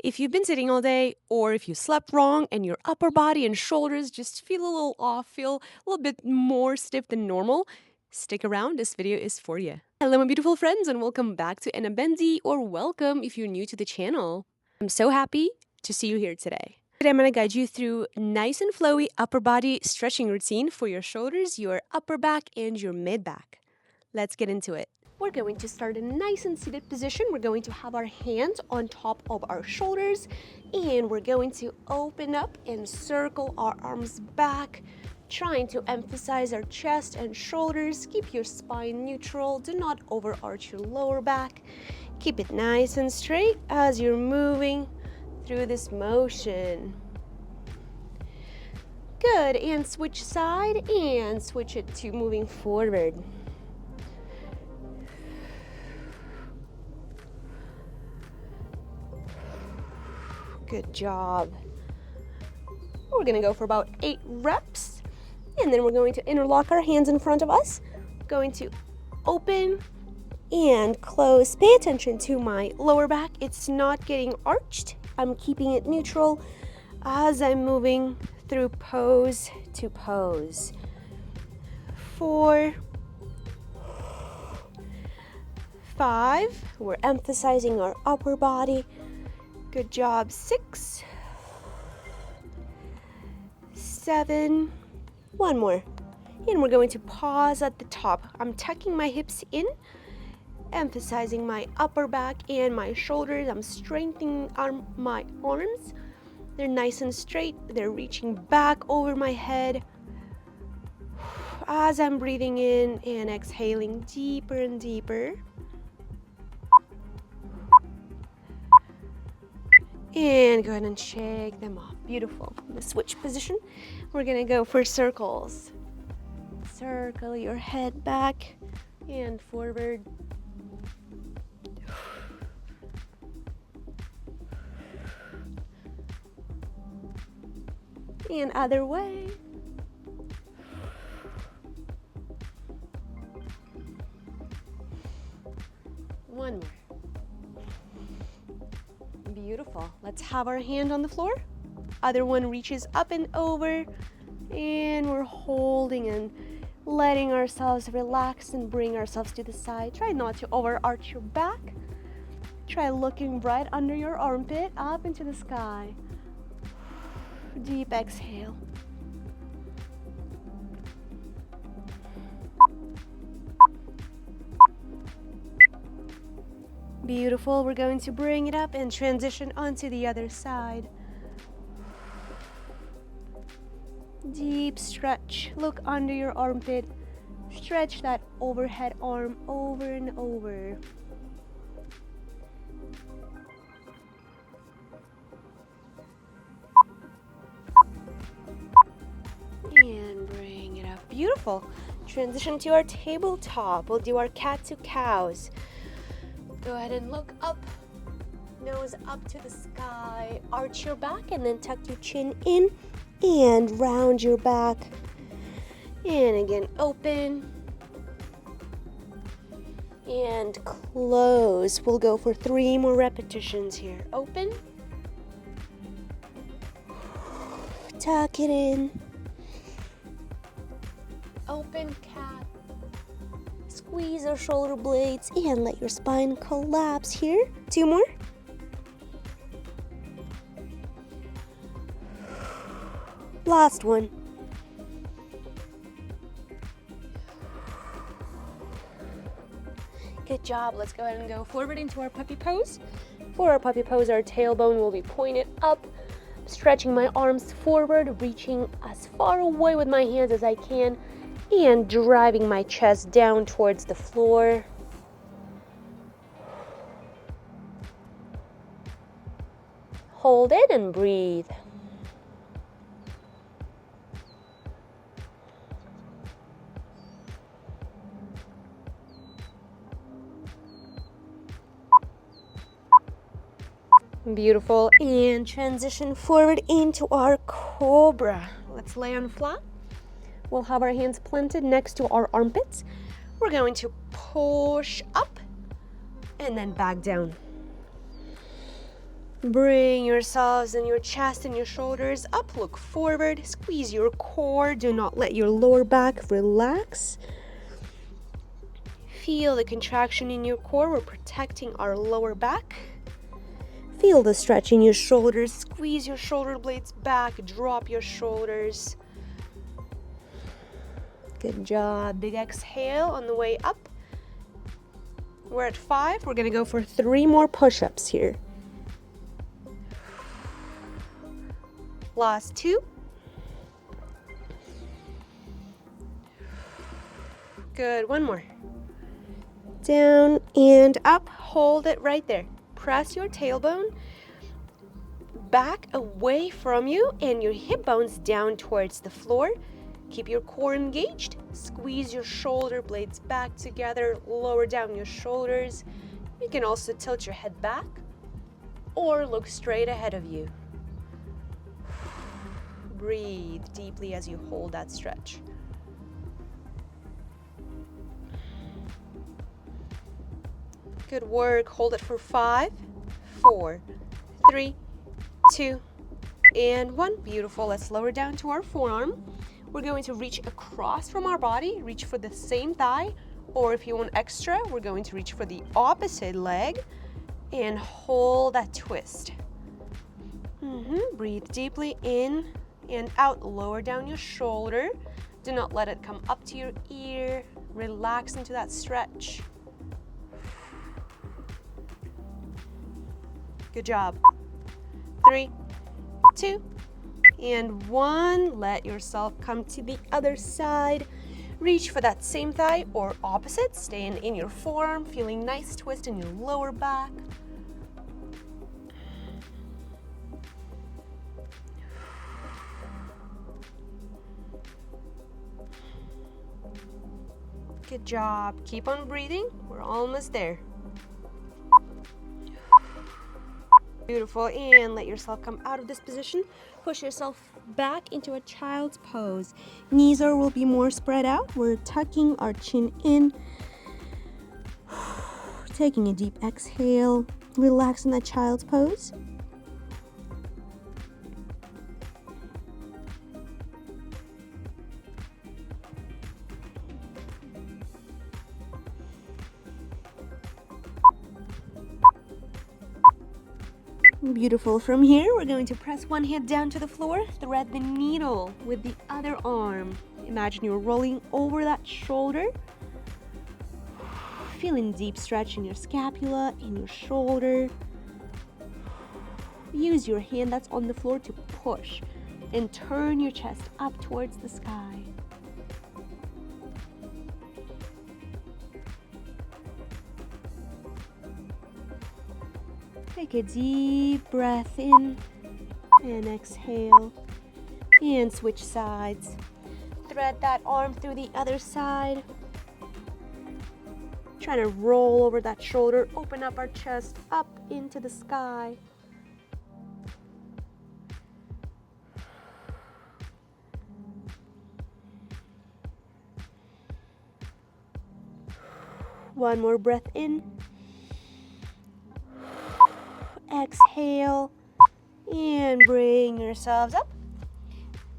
If you've been sitting all day, or if you slept wrong and your upper body and shoulders just feel a little off, feel a little bit more stiff than normal, stick around, this video is for you. Hello my beautiful friends and welcome back to Anna Benzi, or welcome if you're new to the channel. I'm so happy to see you here today. Today I'm going to guide you through nice and flowy upper body stretching routine for your shoulders, your upper back, and your mid back. Let's get into it. We're going to start in a nice and seated position. We're going to have our hands on top of our shoulders, and we're going to open up and circle our arms back, trying to emphasize our chest and shoulders. Keep your spine neutral. Do not overarch your lower back. Keep it nice and straight as you're moving through this motion. Good, and switch side and switch it to moving forward. Good job. We're gonna go for about 8 reps, and then we're going to interlock our hands in front of us. Going to open and close. Pay attention to my lower back. It's not getting arched. I'm keeping it neutral as I'm moving through pose to pose. 4, 5, we're emphasizing our upper body. Good job. 6, 7, one more. And we're going to pause at the top. I'm tucking my hips in, emphasizing my upper back and my shoulders. I'm strengthening my arms. They're nice and straight. They're reaching back over my head as I'm breathing in and exhaling deeper and deeper. And go ahead and shake them off. Beautiful. The switch position. We're gonna go for circles. Circle your head back and forward. And other way. One more. Beautiful. Let's have our hand on the floor. Other one reaches up and over, and we're holding and letting ourselves relax and bring ourselves to the side. Try not to overarch your back. Try looking right under your armpit, up into the sky. Deep exhale. Beautiful. We're going to bring it up and transition onto the other side. Deep stretch. Look under your armpit. Stretch that overhead arm over and over. And bring it up. Beautiful. Transition to our tabletop. We'll do our cat to cows. Go ahead and look up, nose up to the sky, arch your back and then tuck your chin in and round your back. And again, open and close. We'll go for 3 more repetitions here. Open, tuck it in, open cat. Squeeze our shoulder blades and let your spine collapse here. 2 more. Last one. Good job. Let's go ahead and go forward into our puppy pose. For our puppy pose, our tailbone will be pointed up, stretching my arms forward, reaching as far away with my hands as I can, and driving my chest down towards the floor. Hold it and breathe. Beautiful. And transition forward into our cobra. Let's lay on flat. We'll have our hands planted next to our armpits. We're going to push up and then back down. Bring yourselves and your chest and your shoulders up. Look forward. Squeeze your core. Do not let your lower back relax. Feel the contraction in your core. We're protecting our lower back. Feel the stretch in your shoulders. Squeeze your shoulder blades back. Drop your shoulders. Good job. Big exhale on the way up. We're at 5. We're going to go for 3 more push-ups here. Last 2. Good. 1 more. Down and up. Hold it right there. Press your tailbone back away from you and your hip bones down towards the floor. Keep your core engaged. Squeeze your shoulder blades back together. Lower down your shoulders. You can also tilt your head back or look straight ahead of you. Breathe deeply as you hold that stretch. Good work. Hold it for 5, 4, 3, 2, and 1. Beautiful. Let's lower down to our forearm. We're going to reach across from our body, reach for the same thigh, or if you want extra, we're going to reach for the opposite leg and hold that twist. Breathe deeply in and out. Lower down your shoulder. Do not let it come up to your ear. Relax into that stretch. Good job. 3, 2, and 1. Let yourself come to the other side. Reach for that same thigh or opposite. Staying in your forearm, feeling nice twist in your lower back. Good job. Keep on breathing. We're almost there. Beautiful. And let yourself come out of this position. Push yourself back into a child's pose. Knees will be more spread out. We're tucking our chin in. Taking a deep exhale. Relax in that child's pose. Beautiful. From here, we're going to press one hand down to the floor, thread the needle with the other arm. Imagine you're rolling over that shoulder. Feeling deep stretch in your scapula, in your shoulder. Use your hand that's on the floor to push and turn your chest up towards the sky. Take a deep breath in and exhale and switch sides. Thread that arm through the other side. Trying to roll over that shoulder, open up our chest up into the sky. One more breath in. Exhale and bring yourselves up.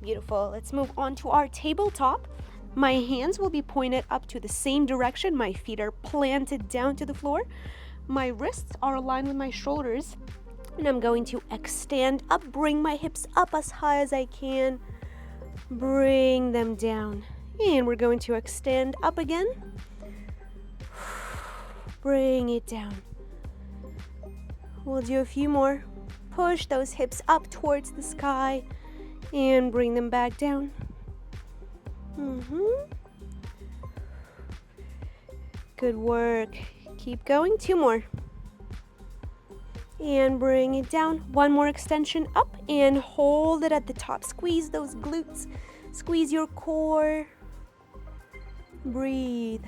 Beautiful. Let's move on to our tabletop. My hands will be pointed up to the same direction. My feet are planted down to the floor. My wrists are aligned with my shoulders. And I'm going to extend up, bring my hips up as high as I can. Bring them down. And we're going to extend up again. Bring it down. We'll do a few more. Push those hips up towards the sky and bring them back down. Good work. Keep going. 2 more. And bring it down. 1 more extension up and hold it at the top. Squeeze those glutes. Squeeze your core. Breathe.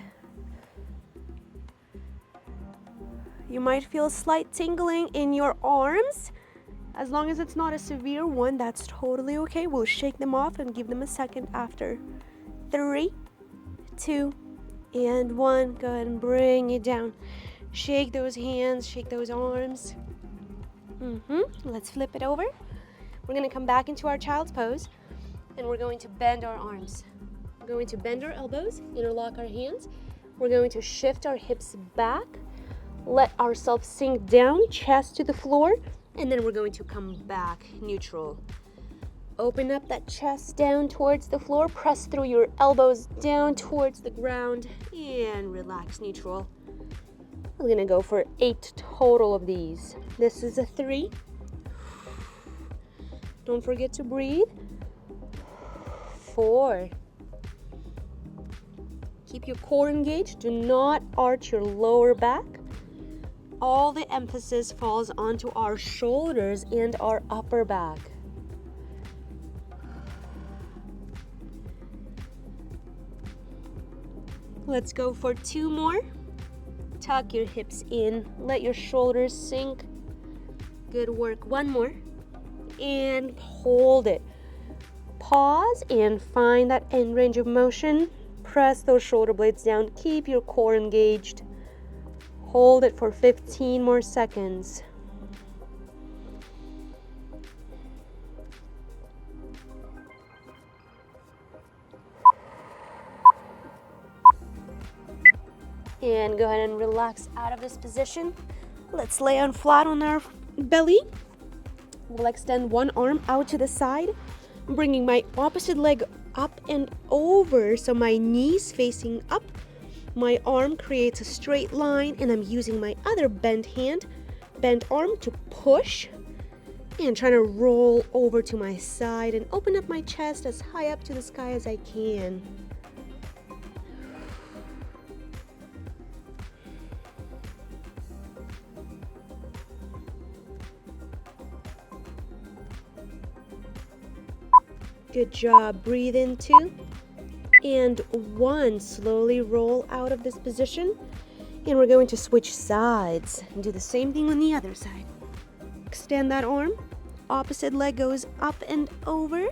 You might feel slight tingling in your arms. As long as it's not a severe one, that's totally okay. We'll shake them off and give them a second after. 3, 2, and 1. Go ahead and bring it down. Shake those hands, shake those arms. Let's flip it over. We're going to come back into our child's pose, and we're going to bend our arms. We're going to bend our elbows, interlock our hands. We're going to shift our hips back, let ourselves sink down, chest to the floor, and then we're going to come back neutral. Open up that chest down towards the floor, press through your elbows down towards the ground, and relax neutral. We're gonna go for 8 total of these. This is a 3. Don't forget to breathe. 4. Keep your core engaged. Do not arch your lower back. All the emphasis falls onto our shoulders and our upper back. Let's go for 2 more. Tuck your hips in, let your shoulders sink. Good work. 1 more. And hold it. Pause and find that end range of motion. Press those shoulder blades down. Keep your core engaged. Hold it for 15 more seconds. And go ahead and relax out of this position. Let's lay on flat on our belly. We'll extend one arm out to the side, bringing my opposite leg up and over so my knees facing up. My arm creates a straight line, and I'm using my other bent arm to push and trying to roll over to my side and open up my chest as high up to the sky as I can. Good job. Breathe in 2 and 1. Slowly roll out of this position. And we're going to switch sides and do the same thing on the other side. Extend that arm. Opposite leg goes up and over.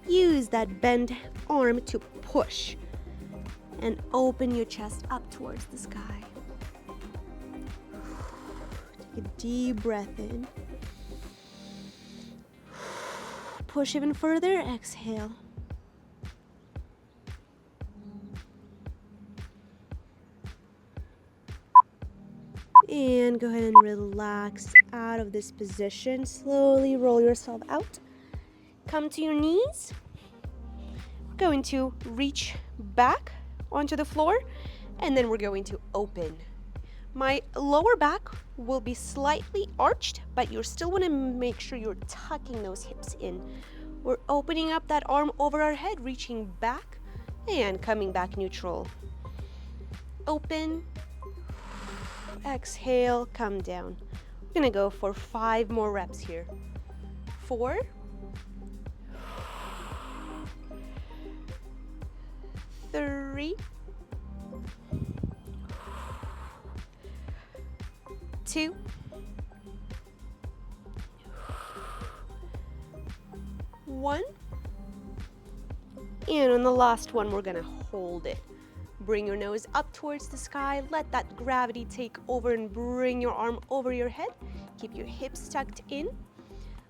Use that bent arm to push and open your chest up towards the sky. Take a deep breath in. Push even further, exhale. And go ahead and relax out of this position. Slowly roll yourself out. Come to your knees. We're going to reach back onto the floor, and then we're going to open. My lower back will be slightly arched, but you still want to make sure you're tucking those hips in. We're opening up that arm over our head, reaching back and coming back neutral. Open, exhale, come down. We're gonna go for 5 more reps here. 4, 3, 2, 1, and on the last one, we're gonna hold it. Bring your nose up towards the sky, let that gravity take over and bring your arm over your head. Keep your hips tucked in,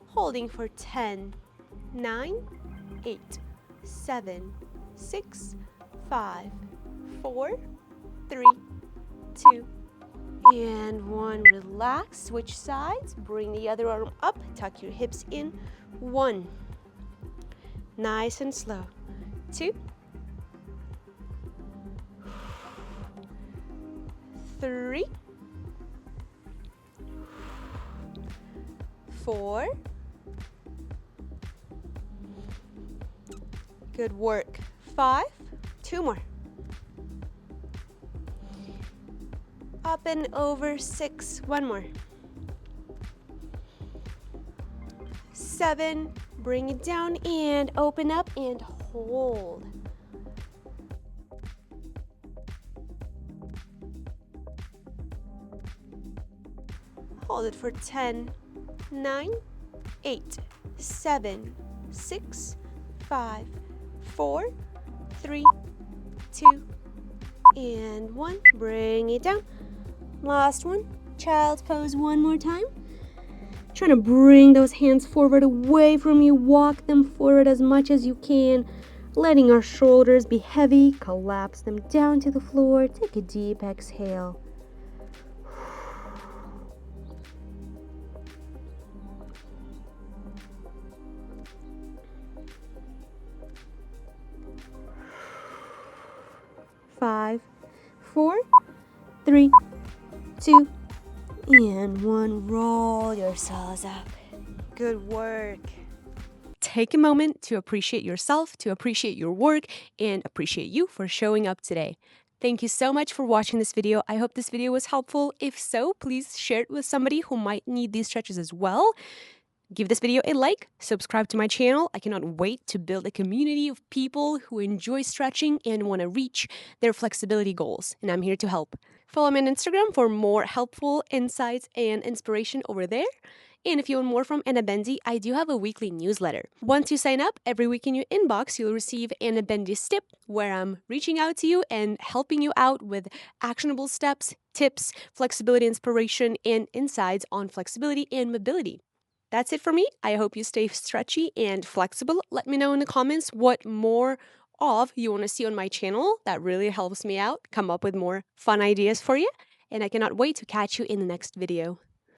holding for 10, 9, 8, 7, 6, 5, 4, 3, 2, and 1. Relax, switch sides, bring the other arm up, tuck your hips in. 1, nice and slow. 2, 3, 4, good work. 5, 2 more. Up and over. 6, 1 more. 7, bring it down and open up and hold. Hold it for 10, 9, 8, 7, 6, 5, 4, 3, 2, and 1. Bring it down. Last one. Child's pose one more time. Trying to bring those hands forward away from you. Walk them forward as much as you can. Letting our shoulders be heavy. Collapse them down to the floor. Take a deep exhale. Five, four, three, two, and one. Roll yourselves up. Good work. Take a moment to appreciate yourself, to appreciate your work, and appreciate you for showing up today. Thank you so much for watching this video. I hope this video was helpful. If so, please share it with somebody who might need these stretches as well. Give this video a like, subscribe to my channel. I cannot wait to build a community of people who enjoy stretching and want to reach their flexibility goals, and I'm here to help. Follow me on Instagram for more helpful insights and inspiration over there. And if you want more from Anna Bendy, I do have a weekly newsletter. Once you sign up, every week in your inbox, you'll receive Anna Bendy's tip, where I'm reaching out to you and helping you out with actionable steps, tips, flexibility inspiration, and insights on flexibility and mobility. That's it for me. I hope you stay stretchy and flexible. Let me know in the comments what more of you want to see on my channel. That really helps me out, come up with more fun ideas for you. And I cannot wait to catch you in the next video.